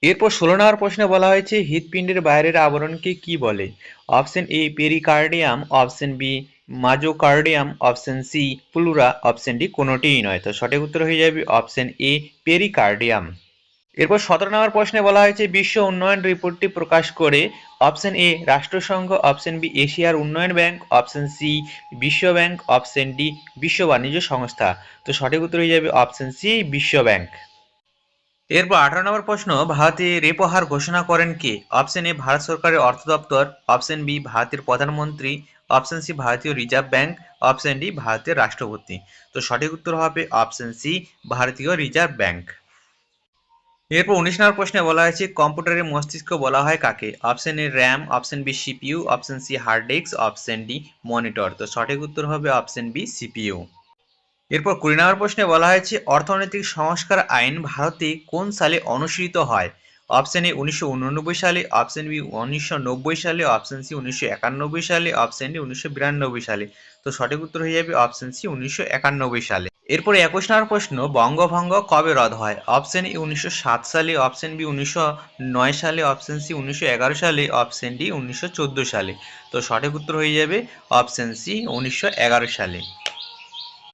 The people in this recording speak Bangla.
এরপর 16 নম্বর প্রশ্নে বলা হয়েছে হৃৎপিণ্ডের বাইরের আবরণকে কি বলে? Option A pericardium, option B myocardium, option C pleura, option D কোনোটিই নয়। তো সঠিক উত্তর হয়ে যাবে অপশন এ পেরিকার্ডিয়াম। এরপর 17 নম্বর প্রশ্নে বলা হয়েছে বিশ্ব উন্নয়ন রিপোর্টটি প্রকাশ করে অপশন এ রাষ্ট্রসংঘ, অপশন বি এশিয়ার উন্নয়ন ব্যাংক, অপশন সি বিশ্ব ব্যাংক, অপশন ডি বিশ্ব বাণিজ্য সংস্থা। তো সঠিক উত্তর হয়ে যাবে অপশন সি বিশ্ব ব্যাংক। এরপর 18 নম্বর প্রশ্ন ভারতে রেপো হার ঘোষণা করেন কে? অপশন এ ভারত সরকারের অর্থ দপ্তর, অপশন বি ভারতের প্রধানমন্ত্রী, অপশন সি ভারতীয় রিজার্ভ ব্যাংক, অপশন ডি ভারতের রাষ্ট্রপতি। তো সঠিক উত্তর হবে অপশন সি ভারতীয় রিজার্ভ ব্যাংক। এরপর 19 নম্বর প্রশ্নে বলা হয়েছে কম্পিউটারের মস্তিষ্ক বলা হয় কাকে? Option A RAM, option B CPU, option C hard disk, option D monitor. তো সঠিক উত্তর হবে অপশন বি সিপিইউ। এরপর 20 নম্বর প্রশ্নে বলা হয়েছে অর্থনৈতিক সংস্কার আইন ভারতে কোন সালে অনুসৃত হয়? অপশন এ 1989 সালে, অপশন বি 1990 সালে, অপশন সি 1991 সালে, অপশন ডি 1992 সালে। তো সঠিক উত্তর হয়ে যাবে অপশন সি 1991 সালে। এরপরে 21 নম্বর প্রশ্ন বঙ্গভঙ্গ কবে রদ হয়? অপশন এ 1907 সালে, অপশন বি 1909 সালে, অপশন সি 1911 সালে, অপশন ডি 1914 সালে। তো সঠিক উত্তর হয়ে যাবে অপশন সি 1911 সালে।